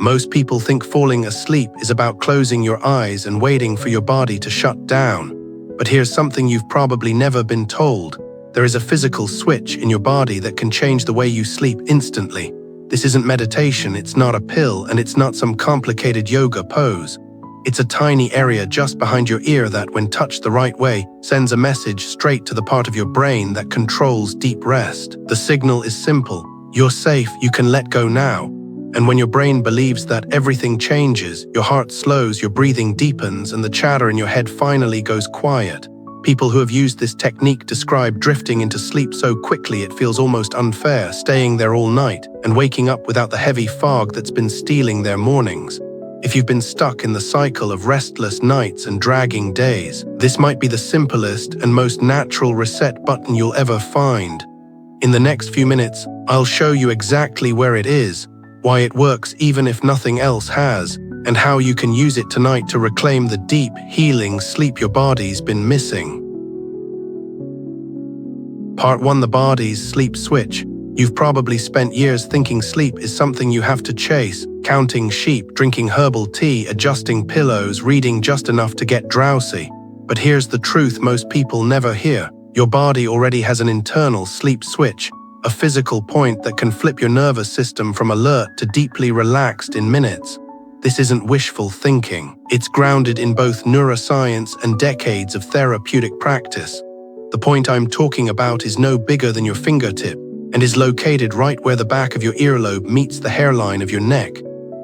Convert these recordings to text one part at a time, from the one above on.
Most people think falling asleep is about closing your eyes and waiting for your body to shut down. But here's something you've probably never been told. There is a physical switch in your body that can change the way you sleep instantly. This isn't meditation, it's not a pill, and it's not some complicated yoga pose. It's a tiny area just behind your ear that, when touched the right way, sends a message straight to the part of your brain that controls deep rest. The signal is simple. You're safe, you can let go now. And when your brain believes that, everything changes. Your heart slows, your breathing deepens, and the chatter in your head finally goes quiet. People who have used this technique describe drifting into sleep so quickly it feels almost unfair, staying there all night and waking up without the heavy fog that's been stealing their mornings. If you've been stuck in the cycle of restless nights and dragging days, this might be the simplest and most natural reset button you'll ever find. In the next few minutes, I'll show you exactly where it is, why it works even if nothing else has, and how you can use it tonight to reclaim the deep, healing sleep your body's been missing. Part 1: The body's sleep switch. You've probably spent years thinking sleep is something you have to chase, counting sheep, drinking herbal tea, adjusting pillows, reading just enough to get drowsy. But here's the truth most people never hear. Your body already has an internal sleep switch, a physical point that can flip your nervous system from alert to deeply relaxed in minutes. This isn't wishful thinking. It's grounded in both neuroscience and decades of therapeutic practice. The point I'm talking about is no bigger than your fingertip, and is located right where the back of your earlobe meets the hairline of your neck.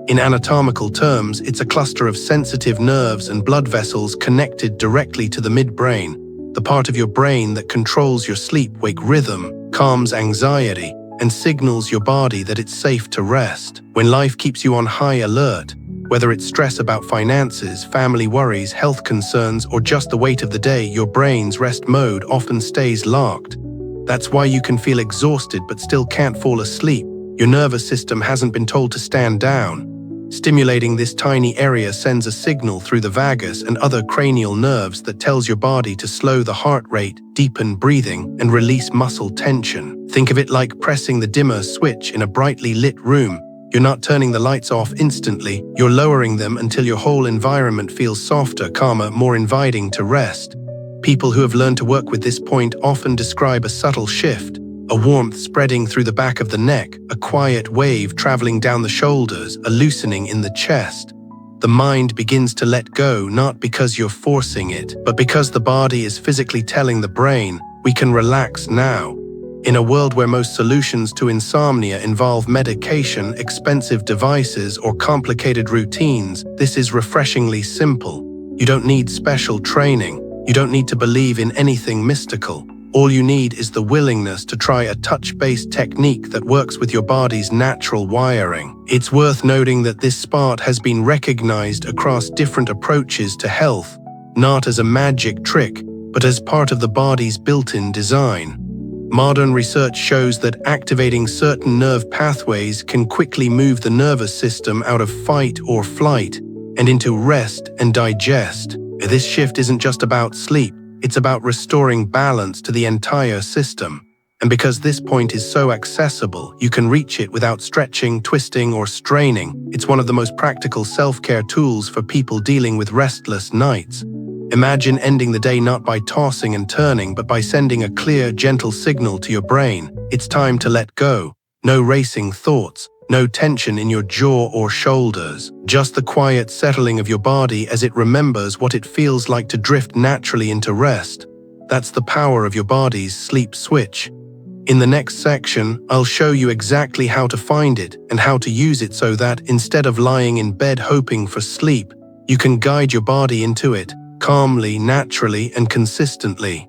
In anatomical terms, it's a cluster of sensitive nerves and blood vessels connected directly to the midbrain, the part of your brain that controls your sleep-wake rhythm, calms anxiety, and signals your body that it's safe to rest. When life keeps you on high alert, whether it's stress about finances, family worries, health concerns, or just the weight of the day, your brain's rest mode often stays locked. That's why you can feel exhausted but still can't fall asleep. Your nervous system hasn't been told to stand down. Stimulating this tiny area sends a signal through the vagus and other cranial nerves that tells your body to slow the heart rate, deepen breathing, and release muscle tension. Think of it like pressing the dimmer switch in a brightly lit room. You're not turning the lights off instantly, you're lowering them until your whole environment feels softer, calmer, more inviting to rest. People who have learned to work with this point often describe a subtle shift, a warmth spreading through the back of the neck, a quiet wave traveling down the shoulders, a loosening in the chest. The mind begins to let go, not because you're forcing it, but because the body is physically telling the brain, we can relax now. In a world where most solutions to insomnia involve medication, expensive devices, or complicated routines, this is refreshingly simple. You don't need special training. You don't need to believe in anything mystical. All you need is the willingness to try a touch-based technique that works with your body's natural wiring. It's worth noting that this spot has been recognized across different approaches to health, not as a magic trick, but as part of the body's built-in design. Modern research shows that activating certain nerve pathways can quickly move the nervous system out of fight or flight and into rest and digest. This shift isn't just about sleep, it's about restoring balance to the entire system. And because this point is so accessible, you can reach it without stretching, twisting, or straining. It's one of the most practical self-care tools for people dealing with restless nights. Imagine ending the day not by tossing and turning, but by sending a clear, gentle signal to your brain. It's time to let go. No racing thoughts. No tension in your jaw or shoulders, just the quiet settling of your body as it remembers what it feels like to drift naturally into rest. That's the power of your body's sleep switch. In the next section, I'll show you exactly how to find it and how to use it so that, instead of lying in bed hoping for sleep, you can guide your body into it, calmly, naturally, and consistently.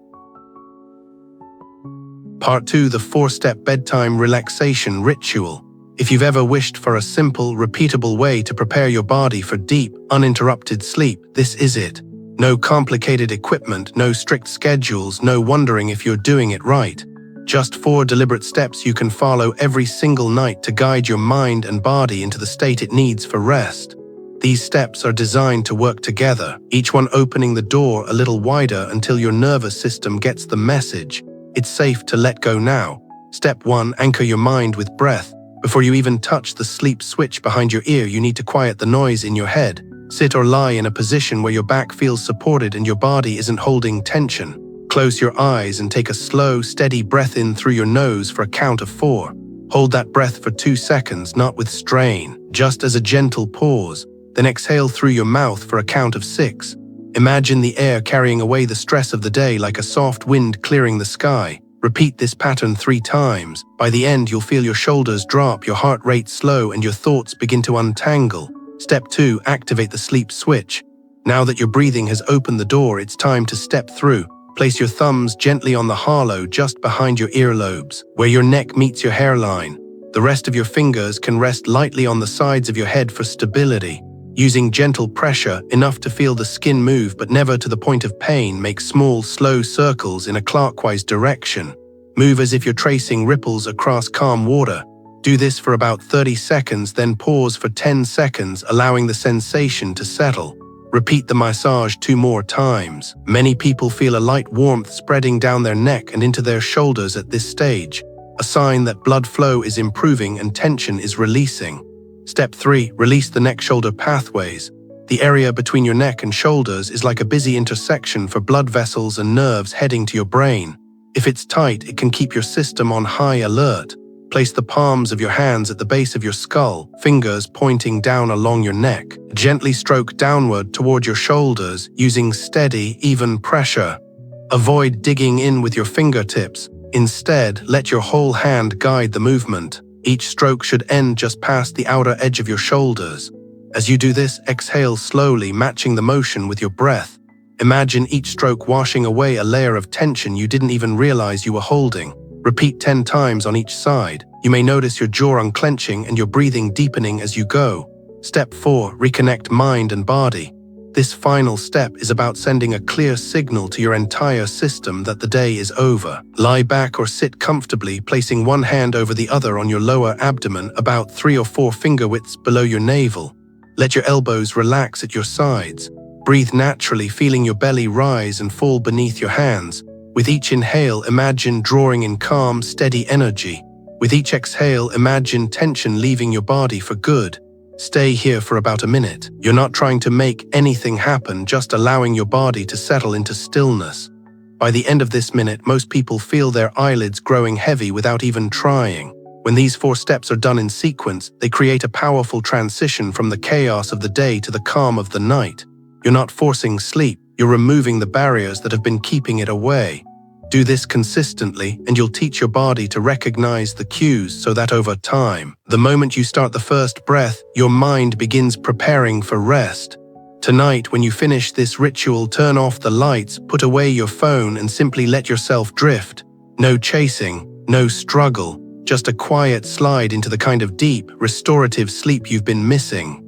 Part 2: The FourStep Bedtime Relaxation Ritual. If you've ever wished for a simple, repeatable way to prepare your body for deep, uninterrupted sleep, this is it. No complicated equipment, no strict schedules, no wondering if you're doing it right. Just 4 deliberate steps you can follow every single night to guide your mind and body into the state it needs for rest. These steps are designed to work together, each one opening the door a little wider until your nervous system gets the message. It's safe to let go now. Step 1: Anchor your mind with breath. Before you even touch the sleep switch behind your ear, you need to quiet the noise in your head. Sit or lie in a position where your back feels supported and your body isn't holding tension. Close your eyes and take a slow, steady breath in through your nose for a count of 4. Hold that breath for 2 seconds, not with strain, just as a gentle pause. Then exhale through your mouth for a count of 6. Imagine the air carrying away the stress of the day like a soft wind clearing the sky. Repeat this pattern 3 times. By the end, you'll feel your shoulders drop, your heart rate slow, and your thoughts begin to untangle. Step 2. Activate the sleep switch. Now that your breathing has opened the door, it's time to step through. Place your thumbs gently on the hollow just behind your earlobes, where your neck meets your hairline. The rest of your fingers can rest lightly on the sides of your head for stability. Using gentle pressure, enough to feel the skin move but never to the point of pain, make small, slow circles in a clockwise direction. Move as if you're tracing ripples across calm water. Do this for about 30 seconds, then pause for 10 seconds, allowing the sensation to settle. Repeat the massage 2 more times. Many people feel a light warmth spreading down their neck and into their shoulders at this stage, a sign that blood flow is improving and tension is releasing. Step 3. Release the neck-shoulder pathways. The area between your neck and shoulders is like a busy intersection for blood vessels and nerves heading to your brain. If it's tight, it can keep your system on high alert. Place the palms of your hands at the base of your skull, fingers pointing down along your neck. Gently stroke downward toward your shoulders using steady, even pressure. Avoid digging in with your fingertips. Instead, let your whole hand guide the movement. Each stroke should end just past the outer edge of your shoulders. As you do this, exhale slowly, matching the motion with your breath. Imagine each stroke washing away a layer of tension you didn't even realize you were holding. Repeat 10 times on each side. You may notice your jaw unclenching and your breathing deepening as you go. Step 4. Reconnect mind and body. This final step is about sending a clear signal to your entire system that the day is over. Lie back or sit comfortably, placing one hand over the other on your lower abdomen, about 3 or 4 finger widths below your navel. Let your elbows relax at your sides. Breathe naturally, feeling your belly rise and fall beneath your hands. With each inhale, imagine drawing in calm, steady energy. With each exhale, imagine tension leaving your body for good. Stay here for about a minute. You're not trying to make anything happen, just allowing your body to settle into stillness. By the end of this minute, most people feel their eyelids growing heavy without even trying. When these 4 steps are done in sequence, they create a powerful transition from the chaos of the day to the calm of the night. You're not forcing sleep, you're removing the barriers that have been keeping it away. Do this consistently, and you'll teach your body to recognize the cues so that over time, the moment you start the first breath, your mind begins preparing for rest. Tonight, when you finish this ritual, turn off the lights, put away your phone, and simply let yourself drift. No chasing, no struggle, just a quiet slide into the kind of deep, restorative sleep you've been missing.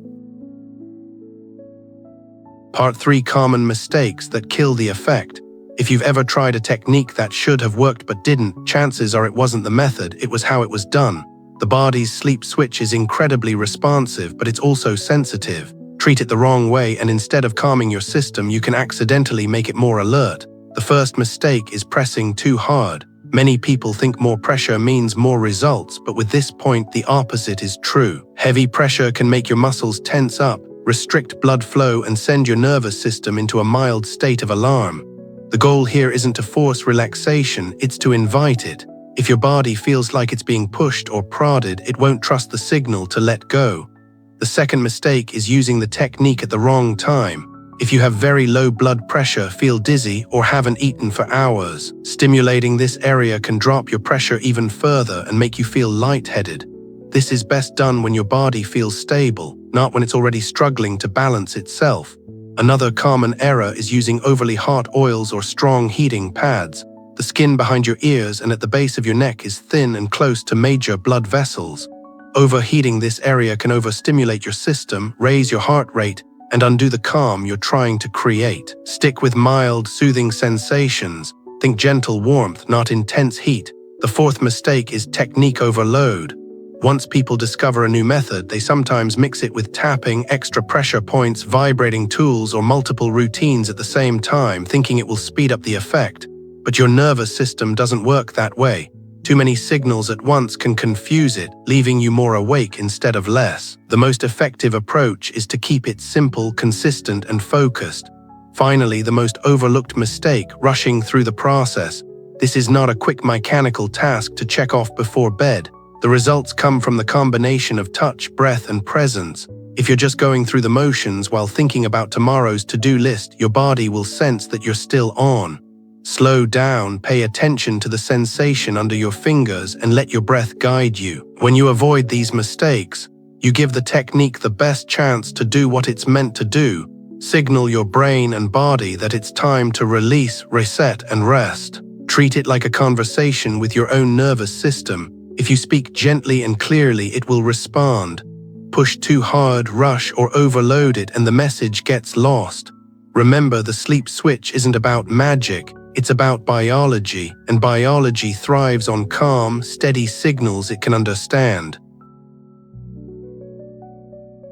Part 3. Common mistakes that kill the effect. If you've ever tried a technique that should have worked but didn't, chances are it wasn't the method, it was how it was done. The body's sleep switch is incredibly responsive, but it's also sensitive. Treat it the wrong way, and instead of calming your system, you can accidentally make it more alert. The first mistake is pressing too hard. Many people think more pressure means more results, but with this point, the opposite is true. Heavy pressure can make your muscles tense up, restrict blood flow, and send your nervous system into a mild state of alarm. The goal here isn't to force relaxation, it's to invite it. If your body feels like it's being pushed or prodded, it won't trust the signal to let go. The second mistake is using the technique at the wrong time. If you have very low blood pressure, feel dizzy, or haven't eaten for hours, stimulating this area can drop your pressure even further and make you feel lightheaded. This is best done when your body feels stable, not when it's already struggling to balance itself. Another common error is using overly hot oils or strong heating pads. The skin behind your ears and at the base of your neck is thin and close to major blood vessels. Overheating this area can overstimulate your system, raise your heart rate, and undo the calm you're trying to create. Stick with mild, soothing sensations. Think gentle warmth, not intense heat. The fourth mistake is technique overload. Once people discover a new method, they sometimes mix it with tapping, extra pressure points, vibrating tools, or multiple routines at the same time, thinking it will speed up the effect. But your nervous system doesn't work that way. Too many signals at once can confuse it, leaving you more awake instead of less. The most effective approach is to keep it simple, consistent, and focused. Finally, the most overlooked mistake, rushing through the process. This is not a quick mechanical task to check off before bed. The results come from the combination of touch, breath, and presence. If you're just going through the motions while thinking about tomorrow's to-do list, your body will sense that you're still on. Slow down, pay attention to the sensation under your fingers, and let your breath guide you. When you avoid these mistakes, you give the technique the best chance to do what it's meant to do. Signal your brain and body that it's time to release, reset, and rest. Treat it like a conversation with your own nervous system. If you speak gently and clearly, it will respond. Push too hard, rush, or overload it, and the message gets lost. Remember, the sleep switch isn't about magic. It's about biology, and biology thrives on calm, steady signals it can understand.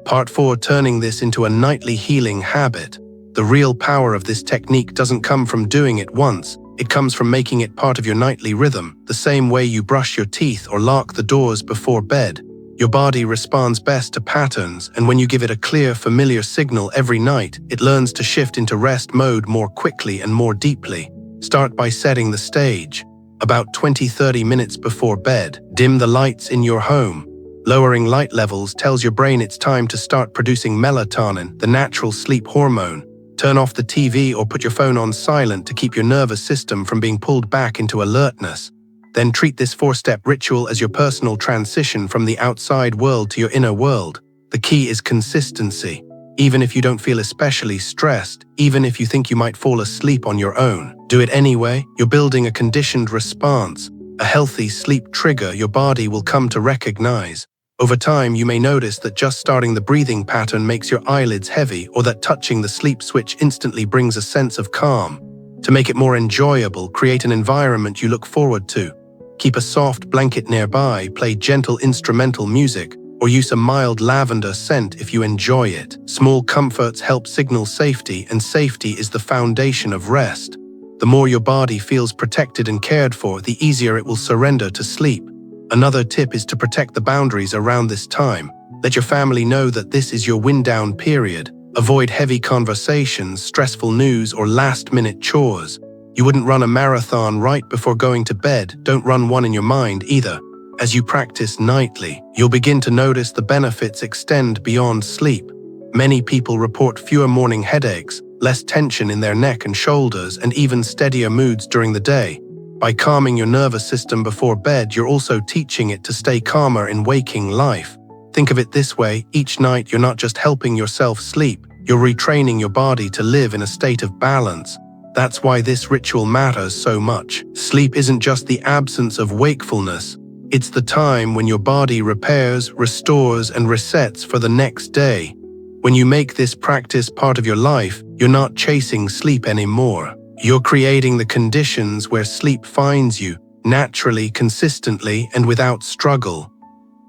Part 4. Turning this into a nightly healing habit. The real power of this technique doesn't come from doing it once. It comes from making it part of your nightly rhythm, the same way you brush your teeth or lock the doors before bed. Your body responds best to patterns, and when you give it a clear, familiar signal every night, it learns to shift into rest mode more quickly and more deeply. Start by setting the stage. About 20-30 minutes before bed, dim the lights in your home. Lowering light levels tells your brain it's time to start producing melatonin, the natural sleep hormone. Turn off the TV or put your phone on silent to keep your nervous system from being pulled back into alertness. Then treat this 4-step ritual as your personal transition from the outside world to your inner world. The key is consistency. Even if you don't feel especially stressed, even if you think you might fall asleep on your own, do it anyway. You're building a conditioned response, a healthy sleep trigger your body will come to recognize. Over time, you may notice that just starting the breathing pattern makes your eyelids heavy, or that touching the sleep switch instantly brings a sense of calm. To make it more enjoyable, create an environment you look forward to. Keep a soft blanket nearby, play gentle instrumental music, or use a mild lavender scent if you enjoy it. Small comforts help signal safety, and safety is the foundation of rest. The more your body feels protected and cared for, the easier it will surrender to sleep. Another tip is to protect the boundaries around this time. Let your family know that this is your wind-down period. Avoid heavy conversations, stressful news, or last-minute chores. You wouldn't run a marathon right before going to bed. Don't run one in your mind either. As you practice nightly, you'll begin to notice the benefits extend beyond sleep. Many people report fewer morning headaches, less tension in their neck and shoulders, and even steadier moods during the day. By calming your nervous system before bed, you're also teaching it to stay calmer in waking life. Think of it this way: each night you're not just helping yourself sleep, you're retraining your body to live in a state of balance. That's why this ritual matters so much. Sleep isn't just the absence of wakefulness. It's the time when your body repairs, restores, and resets for the next day. When you make this practice part of your life, you're not chasing sleep anymore. You're creating the conditions where sleep finds you, naturally, consistently, and without struggle.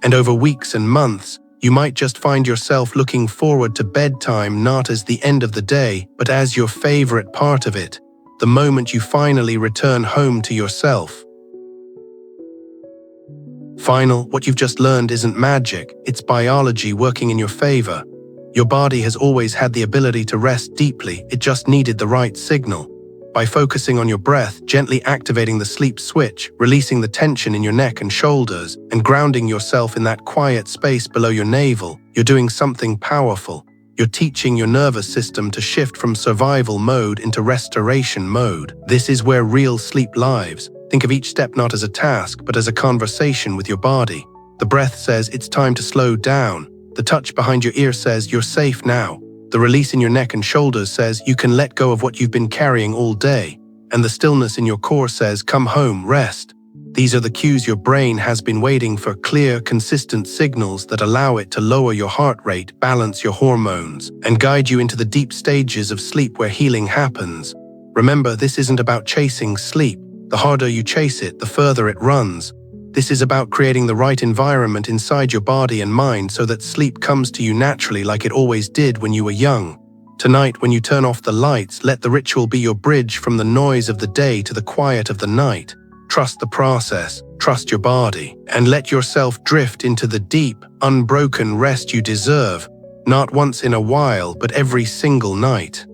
And over weeks and months, you might just find yourself looking forward to bedtime not as the end of the day, but as your favorite part of it, the moment you finally return home to yourself. What you've just learned isn't magic, it's biology working in your favor. Your body has always had the ability to rest deeply, it just needed the right signal. By focusing on your breath, gently activating the sleep switch, releasing the tension in your neck and shoulders, and grounding yourself in that quiet space below your navel, you're doing something powerful. You're teaching your nervous system to shift from survival mode into restoration mode. This is where real sleep lives. Think of each step not as a task, but as a conversation with your body. The breath says it's time to slow down. The touch behind your ear says you're safe now. The release in your neck and shoulders says you can let go of what you've been carrying all day. And the stillness in your core says come home, rest. These are the cues your brain has been waiting for, clear, consistent signals that allow it to lower your heart rate, balance your hormones, and guide you into the deep stages of sleep where healing happens. Remember, this isn't about chasing sleep. The harder you chase it, the further it runs. This is about creating the right environment inside your body and mind so that sleep comes to you naturally like it always did when you were young. Tonight, when you turn off the lights, let the ritual be your bridge from the noise of the day to the quiet of the night. Trust the process. Trust your body and let yourself drift into the deep, unbroken rest you deserve, not once in a while, but every single night.